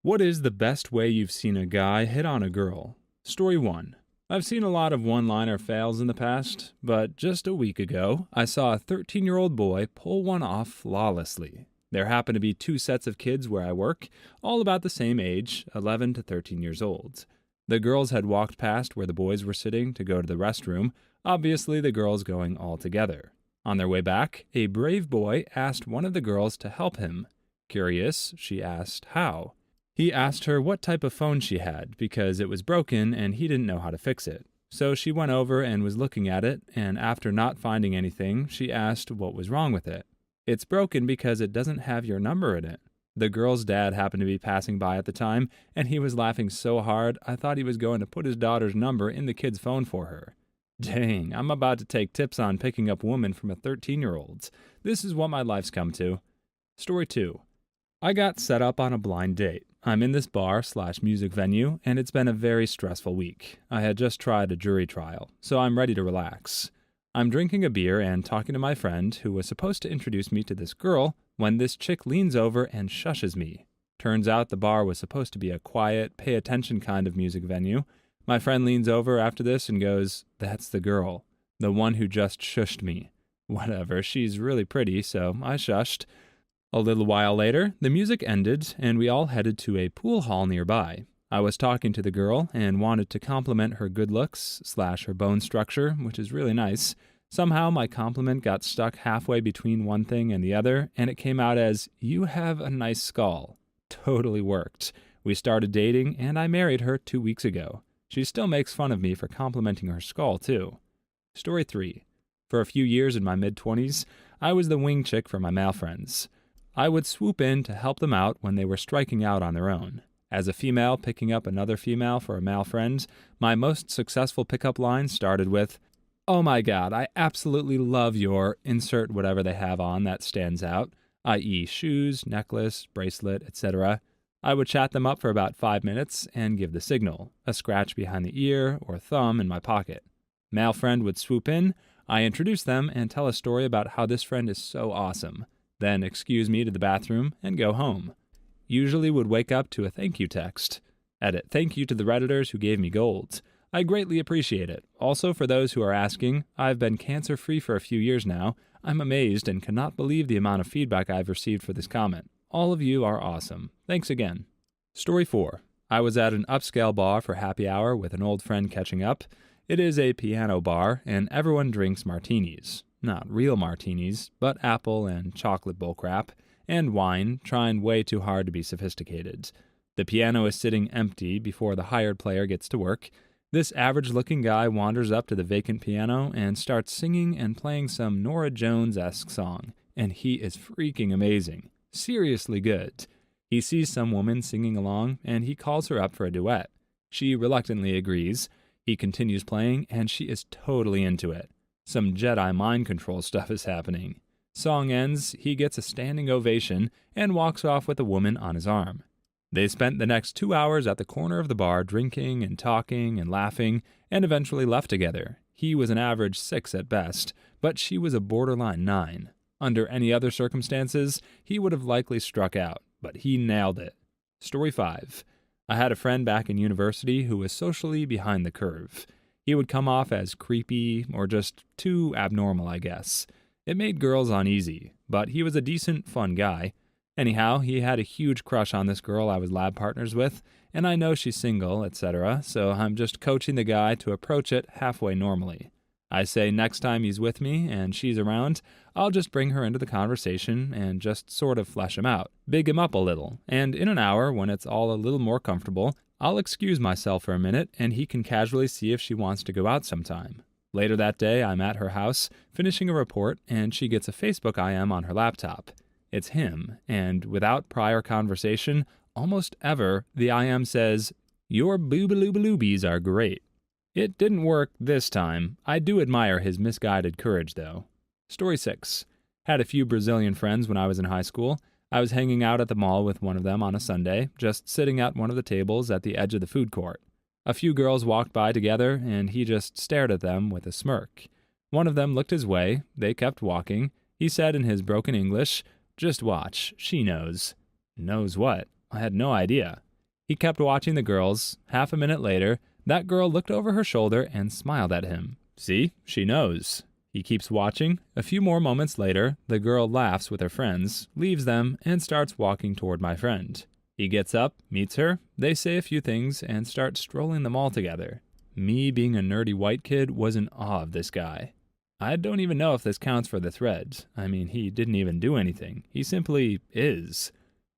What is the best way you've seen a guy hit on a girl? Story 1. I've seen a lot of one-liner fails in the past, but just a week ago, I saw a 13-year-old boy pull one off flawlessly. There happen to be two sets of kids where I work, all about the same age, 11 to 13 years old. The girls had walked past where the boys were sitting to go to the restroom, obviously the girls going all together. On their way back, a brave boy asked one of the girls to help him. Curious, she asked how. He asked her what type of phone she had because it was broken and he didn't know how to fix it. So she went over and was looking at it, and after not finding anything, she asked what was wrong with it. It's broken because it doesn't have your number in it. The girl's dad happened to be passing by at the time, and he was laughing so hard I thought he was going to put his daughter's number in the kid's phone for her. Dang, I'm about to take tips on picking up women from a 13-year-old. This is what my life's come to. Story 2. I got set up on a blind date. I'm in this bar/music venue, and it's been a very stressful week. I had just tried a jury trial, so I'm ready to relax. I'm drinking a beer and talking to my friend, who was supposed to introduce me to this girl, when this chick leans over and shushes me. Turns out the bar was supposed to be a quiet, pay-attention kind of music venue. My friend leans over after this and goes, "That's the girl, the one who just shushed me." Whatever, she's really pretty, so I shushed. A little while later, the music ended, and we all headed to a pool hall nearby. I was talking to the girl and wanted to compliment her good looks/her bone structure, which is really nice. Somehow my compliment got stuck halfway between one thing and the other, and it came out as, "You have a nice skull." Totally worked. We started dating, and I married her 2 weeks ago. She still makes fun of me for complimenting her skull, too. Story 3. For a few years in my mid-20s, I was the wing chick for my male friends. I would swoop in to help them out when they were striking out on their own. As a female picking up another female for a male friend, my most successful pickup line started with, "Oh my god, I absolutely love your," insert whatever they have on that stands out, i.e. shoes, necklace, bracelet, etc. I would chat them up for about 5 minutes and give the signal, a scratch behind the ear or thumb in my pocket. Male friend would swoop in, I introduce them and tell a story about how this friend is so awesome. Then excuse me to the bathroom and go home. Usually would wake up to a thank you text. Edit, thank you to the Redditors who gave me gold. I greatly appreciate it. Also, for those who are asking, I've been cancer-free for a few years now. I'm amazed and cannot believe the amount of feedback I've received for this comment. All of you are awesome. Thanks again. Story 4. I was at an upscale bar for happy hour with an old friend catching up. It is a piano bar, and everyone drinks martinis. Not real martinis, but apple and chocolate bullcrap, and wine, trying way too hard to be sophisticated. The piano is sitting empty before the hired player gets to work. This average-looking guy wanders up to the vacant piano and starts singing and playing some Norah Jones-esque song, and he is freaking amazing. Seriously good. He sees some woman singing along, and he calls her up for a duet. She reluctantly agrees. He continues playing, and she is totally into it. Some Jedi mind control stuff is happening. Song ends, he gets a standing ovation, and walks off with a woman on his arm. They spent the next 2 hours at the corner of the bar drinking and talking and laughing, and eventually left together. He was an average 6 at best, but she was a borderline 9. Under any other circumstances, he would have likely struck out, but he nailed it. Story 5. I had a friend back in university who was socially behind the curve. He would come off as creepy or just too abnormal, I guess. It made girls uneasy, but he was a decent, fun guy. Anyhow, he had a huge crush on this girl I was lab partners with, and I know she's single, etc., so I'm just coaching the guy to approach it halfway normally. I say next time he's with me and she's around, I'll just bring her into the conversation and just sort of flesh him out, big him up a little, and in an hour, when it's all a little more comfortable, I'll excuse myself for a minute and he can casually see if she wants to go out sometime. Later that day, I'm at her house, finishing a report, and she gets a Facebook IM on her laptop. It's him, and without prior conversation, almost ever, the IM says, "Your boobaloobaloobies are great." It didn't work this time. I do admire his misguided courage, though. Story 6. Had a few Brazilian friends when I was in high school. I was hanging out at the mall with one of them on a Sunday, just sitting at one of the tables at the edge of the food court. A few girls walked by together, and he just stared at them with a smirk. One of them looked his way. They kept walking. He said in his broken English, "Just watch. She knows." Knows what? I had no idea. He kept watching the girls. Half a minute later, that girl looked over her shoulder and smiled at him. See, she knows. He keeps watching. A few more moments later, the girl laughs with her friends, leaves them, and starts walking toward my friend. He gets up, meets her, they say a few things, and start strolling the mall together. Me, being a nerdy white kid, was in awe of this guy. I don't even know if this counts for the threads. I mean, he didn't even do anything. He simply is.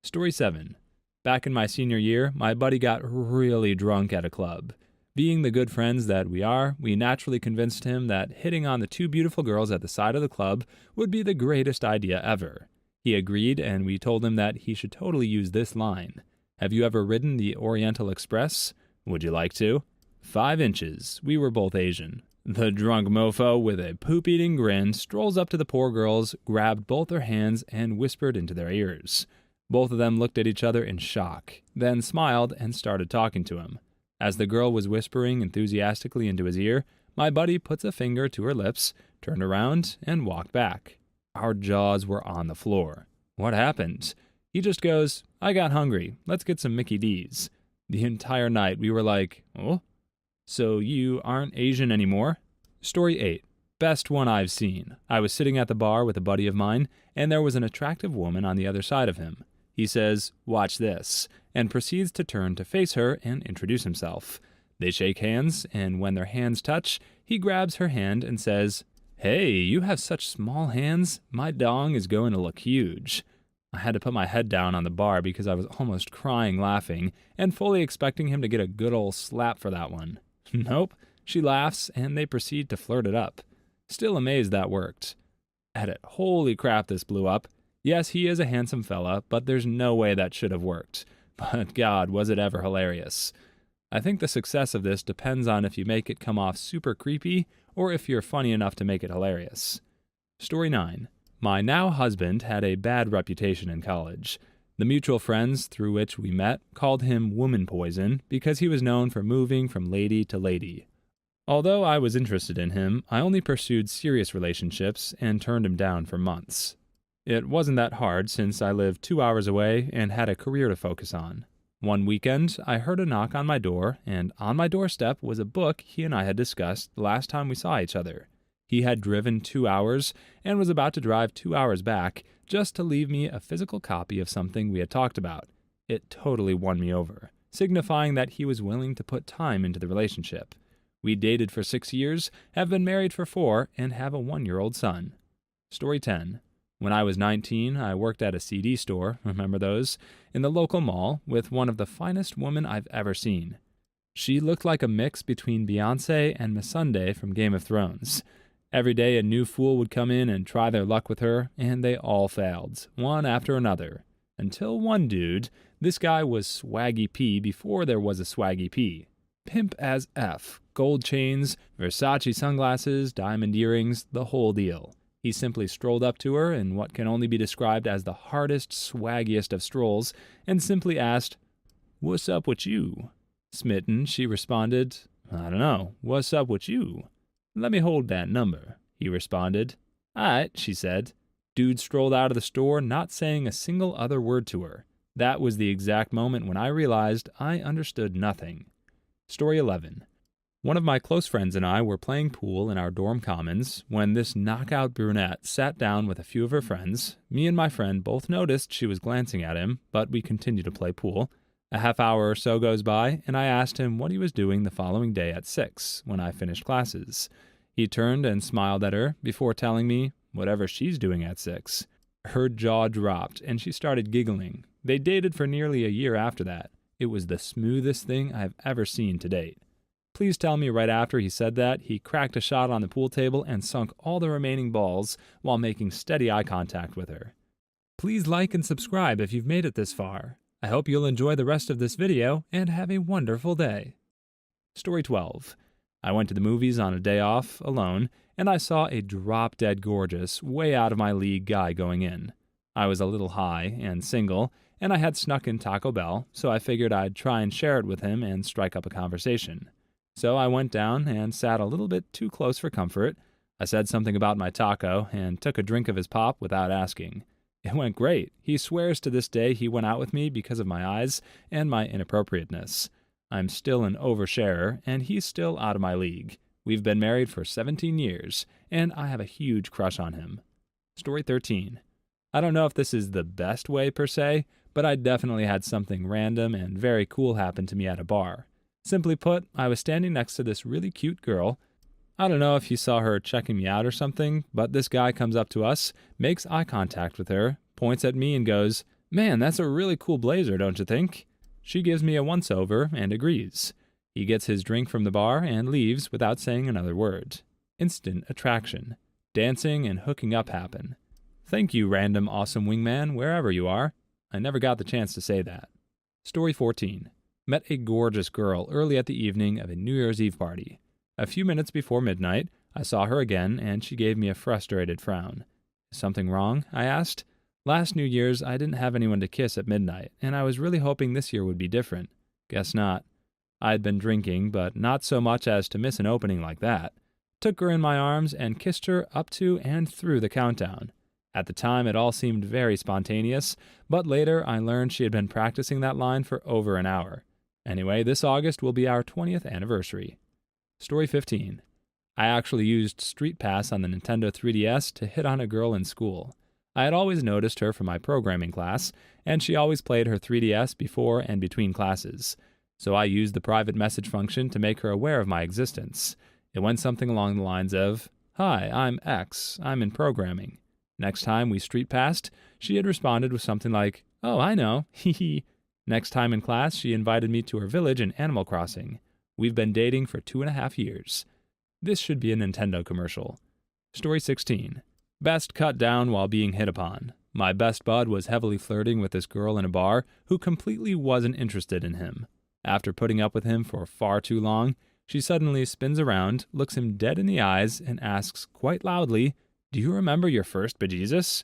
Story 7. Back in my senior year, my buddy got really drunk at a club. Being the good friends that we are, we naturally convinced him that hitting on the two beautiful girls at the side of the club would be the greatest idea ever. He agreed, and we told him that he should totally use this line. Have you ever ridden the Oriental Express? Would you like to? 5 inches. We were both Asian. The drunk mofo, with a poop-eating grin, strolls up to the poor girls, grabbed both their hands, and whispered into their ears. Both of them looked at each other in shock, then smiled and started talking to him. As the girl was whispering enthusiastically into his ear, my buddy puts a finger to her lips, turned around, and walked back. Our jaws were on the floor. What happened? He just goes, I got hungry. Let's get some Mickey D's. The entire night we were like, oh? So you aren't Asian anymore? Story 8. Best one I've seen. I was sitting at the bar with a buddy of mine, and there was an attractive woman on the other side of him. He says, watch this, and proceeds to turn to face her and introduce himself. They shake hands, and when their hands touch, he grabs her hand and says, hey, you have such small hands. My dong is going to look huge. I had to put my head down on the bar because I was almost crying laughing and fully expecting him to get a good old slap for that one. Nope, she laughs, and they proceed to flirt it up. Still amazed that worked. Edit, holy crap, this blew up. Yes, he is a handsome fella, but there's no way that should have worked. But God, was it ever hilarious. I think the success of this depends on if you make it come off super creepy or if you're funny enough to make it hilarious. Story 9. My now husband had a bad reputation in college. The mutual friends through which we met called him Woman Poison because he was known for moving from lady to lady. Although I was interested in him, I only pursued serious relationships and turned him down for months. It wasn't that hard since I lived 2 hours away and had a career to focus on. One weekend, I heard a knock on my door, and on my doorstep was a book he and I had discussed the last time we saw each other. He had driven 2 hours and was about to drive 2 hours back just to leave me a physical copy of something we had talked about. It totally won me over, signifying that he was willing to put time into the relationship. We dated for 6 years, have been married for 4, and have a 1-year-old son. Story 10. When I was 19, I worked at a CD store, remember those, in the local mall with one of the finest women I've ever seen. She looked like a mix between Beyoncé and Missandei from Game of Thrones. Every day a new fool would come in and try their luck with her, and they all failed, one after another. Until one dude, this guy was Swaggy P before there was a Swaggy P. Pimp as F, gold chains, Versace sunglasses, diamond earrings, the whole deal. He simply strolled up to her in what can only be described as the hardest, swaggiest of strolls, and simply asked, "What's up with you?" Smitten, she responded, "I don't know. What's up with you?" "Let me hold that number," he responded. "Alright," she said. Dude strolled out of the store, not saying a single other word to her. That was the exact moment when I realized I understood nothing. Story 11. One of my close friends and I were playing pool in our dorm commons when this knockout brunette sat down with a few of her friends. Me and my friend both noticed she was glancing at him, but we continued to play pool. A half hour or so goes by, and I asked him what he was doing the following day at 6, when I finished classes. He turned and smiled at her before telling me whatever she's doing at 6. Her jaw dropped, and she started giggling. They dated for nearly a year after that. It was the smoothest thing I've ever seen to date. Please tell me right after he said that, he cracked a shot on the pool table and sunk all the remaining balls while making steady eye contact with her. Please like and subscribe if you've made it this far. I hope you'll enjoy the rest of this video and have a wonderful day. Story 12. I went to the movies on a day off, alone, and I saw a drop-dead gorgeous, way out of my league guy going in. I was a little high and single, and I had snuck in Taco Bell, so I figured I'd try and share it with him and strike up a conversation. So I went down and sat a little bit too close for comfort. I said something about my taco and took a drink of his pop without asking. It went great. He swears to this day he went out with me because of my eyes and my inappropriateness. I'm still an oversharer, and he's still out of my league. We've been married for 17 years, and I have a huge crush on him. Story 13. I don't know if this is the best way per se, but I definitely had something random and very cool happen to me at a bar. Simply put, I was standing next to this really cute girl. I don't know if he saw her checking me out or something, but this guy comes up to us, makes eye contact with her, points at me and goes, "Man, that's a really cool blazer, don't you think?" She gives me a once-over and agrees. He gets his drink from the bar and leaves without saying another word. Instant attraction. Dancing and hooking up happen. Thank you, random awesome wingman, wherever you are. I never got the chance to say that. Story 14. Met a gorgeous girl early at the evening of a New Year's Eve party. A few minutes before midnight, I saw her again, and she gave me a frustrated frown. Is something wrong? I asked. Last New Year's, I didn't have anyone to kiss at midnight, and I was really hoping this year would be different. Guess not. I had been drinking, but not so much as to miss an opening like that. Took her in my arms and kissed her up to and through the countdown. At the time, it all seemed very spontaneous, but later I learned she had been practicing that line for over an hour. Anyway, this August will be our 20th anniversary. Story 15. I actually used Street Pass on the Nintendo 3DS to hit on a girl in school. I had always noticed her from my programming class, and she always played her 3DS before and between classes. So I used the private message function to make her aware of my existence. It went something along the lines of, "Hi, I'm X. I'm in programming." Next time we street passed, she had responded with something like, "Oh, I know, hee hee." Next time in class, she invited me to her village in Animal Crossing. We've been dating for 2.5 years. This should be a Nintendo commercial. Story 16. Best cut down while being hit upon. My best bud was heavily flirting with this girl in a bar who completely wasn't interested in him. After putting up with him for far too long, she suddenly spins around, looks him dead in the eyes, and asks quite loudly, "Do you remember your first bejesus?"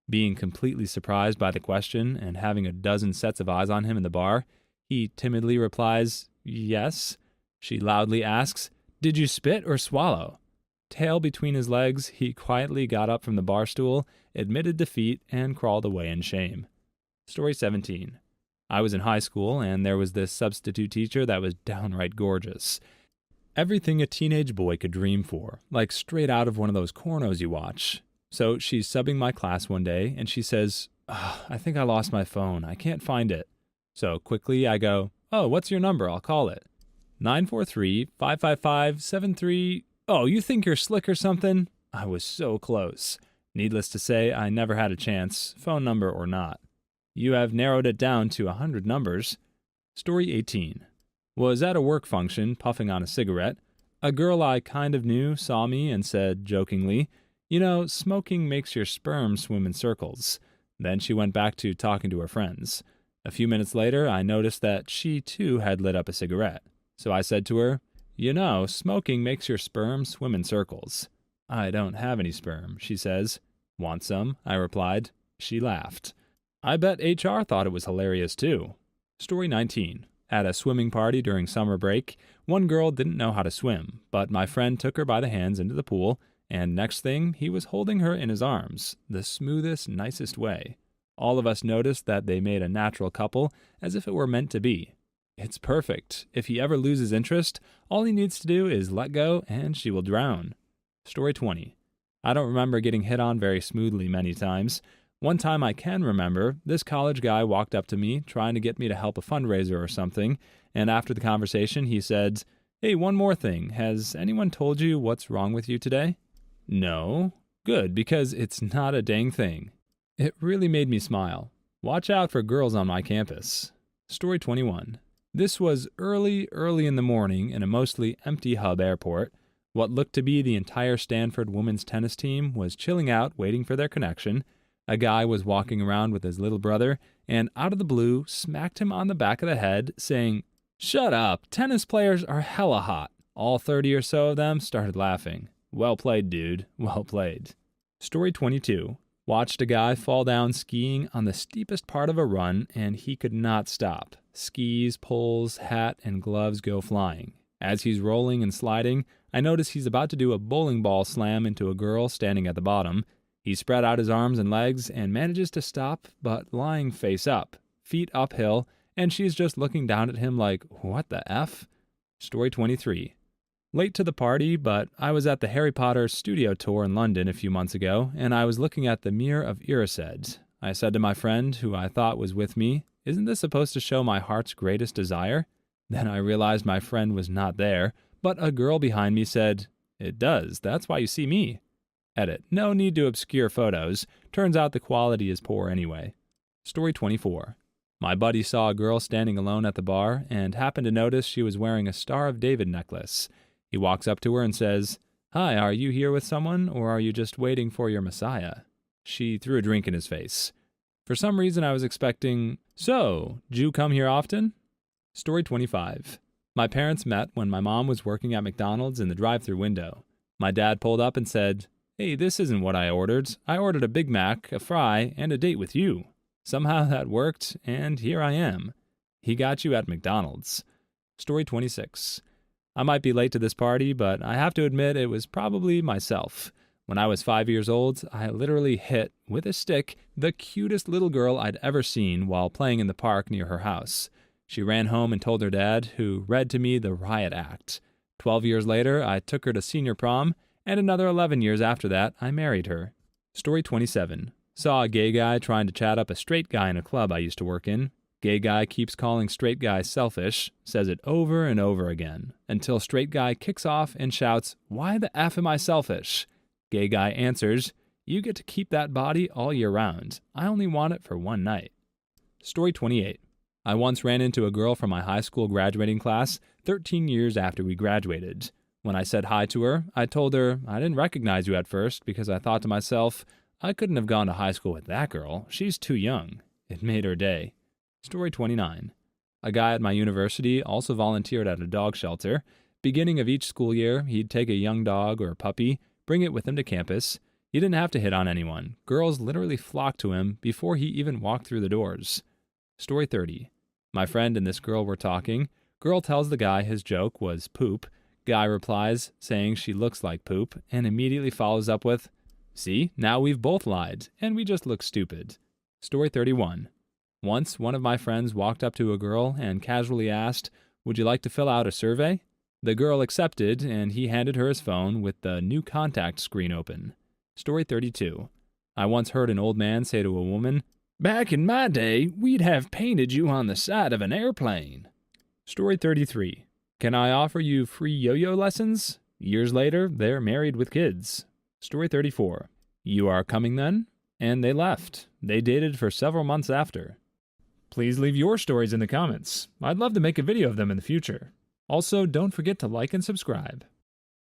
Being completely surprised by the question and having a dozen sets of eyes on him in the bar, he timidly replies, "Yes." She loudly asks, "Did you spit or swallow?" Tail between his legs, he quietly got up from the bar stool, admitted defeat, and crawled away in shame. Story 17. I was in high school, and there was this substitute teacher that was downright gorgeous. Everything a teenage boy could dream for, like straight out of one of those cornos you watch. So she's subbing my class one day, and she says, "I think I lost my phone. I can't find it." So quickly I go, "Oh, what's your number? I'll call it." 943-555-73... Oh, you think you're slick or something? I was so close. Needless to say, I never had a chance, phone number or not. You have narrowed it down to 100 numbers. Story 18. Was at a work function, puffing on a cigarette. A girl I kind of knew saw me and said, jokingly, "You know, smoking makes your sperm swim in circles." Then she went back to talking to her friends. A few minutes later, I noticed that she too had lit up a cigarette. So I said to her, "You know, smoking makes your sperm swim in circles." "I don't have any sperm," she says. "Want some?" I replied. She laughed. I bet HR thought it was hilarious too. Story 19. At a swimming party during summer break, one girl didn't know how to swim, but my friend took her by the hands into the pool, and next thing, he was holding her in his arms, the smoothest, nicest way. All of us noticed that they made a natural couple, as if it were meant to be. It's perfect. If he ever loses interest, all he needs to do is let go and she will drown. Story 20. I don't remember getting hit on very smoothly many times. One time I can remember, this college guy walked up to me trying to get me to help a fundraiser or something, and after the conversation he said, "Hey, one more thing. Has anyone told you what's wrong with you today?" No. Good, because it's not a dang thing. It really made me smile. Watch out for girls on my campus. Story 21. This was early in the morning in a mostly empty hub airport. What looked to be the entire Stanford women's tennis team was chilling out waiting for their connection. A guy was walking around with his little brother and out of the blue smacked him on the back of the head saying, "Shut up, tennis players are hella hot." All 30 or so of them started laughing. Well played, dude. Well played. Story 22. Watched a guy fall down skiing on the steepest part of a run, and he could not stop. Skis, poles, hat, and gloves go flying. As he's rolling and sliding, I notice he's about to do a bowling ball slam into a girl standing at the bottom. He spread out his arms and legs and manages to stop, but lying face up, feet uphill, and she's just looking down at him like, what the F? Story 23. Late to the party, but I was at the Harry Potter studio tour in London a few months ago, and I was looking at the Mirror of Erised. I said to my friend, who I thought was with me, "Isn't this supposed to show my heart's greatest desire?" Then I realized my friend was not there, but a girl behind me said, "It does, that's why you see me." Edit. No need to obscure photos. Turns out the quality is poor anyway. Story 24. My buddy saw a girl standing alone at the bar and happened to notice she was wearing a Star of David necklace. He walks up to her and says, "Hi, are you here with someone, or are you just waiting for your Messiah?" She threw a drink in his face. For some reason I was expecting, "So, do you come here often?" Story 25. My parents met when my mom was working at McDonald's in the drive-thru window. My dad pulled up and said, "Hey, this isn't what I ordered. I ordered a Big Mac, a fry, and a date with you. Somehow that worked, and here I am." He got you at McDonald's. Story 26. I might be late to this party, but I have to admit it was probably myself. When I was 5 years old, I literally hit, with a stick, the cutest little girl I'd ever seen while playing in the park near her house. She ran home and told her dad, who read to me the riot act. 12 years later, I took her to senior prom, and another 11 years after that, I married her. Story 27. Saw a gay guy trying to chat up a straight guy in a club I used to work in. Gay guy keeps calling straight guy selfish, says it over and over again, until straight guy kicks off and shouts, "Why the F am I selfish?" Gay guy answers, "You get to keep that body all year round. I only want it for one night." Story 28. I once ran into a girl from my high school graduating class 13 years after we graduated. When I said hi to her, I told her I didn't recognize you at first because I thought to myself, I couldn't have gone to high school with that girl. She's too young. It made her day. Story 29. A guy at my university also volunteered at a dog shelter. Beginning of each school year, he'd take a young dog or puppy, bring it with him to campus. He didn't have to hit on anyone. Girls literally flocked to him before he even walked through the doors. Story 30. My friend and this girl were talking. Girl tells the guy his joke was poop. Guy replies, saying she looks like poop, and immediately follows up with, "See, now we've both lied, and we just look stupid." Story 31. Once, one of my friends walked up to a girl and casually asked, "Would you like to fill out a survey?" The girl accepted, and he handed her his phone with the new contact screen open. Story 32. I once heard an old man say to a woman, "Back in my day, we'd have painted you on the side of an airplane." Story 33. Can I offer you free yo-yo lessons? Years later, they're married with kids. Story 34. You are coming then? And they left. They dated for several months after. Please leave your stories in the comments. I'd love to make a video of them in the future. Also, don't forget to like and subscribe.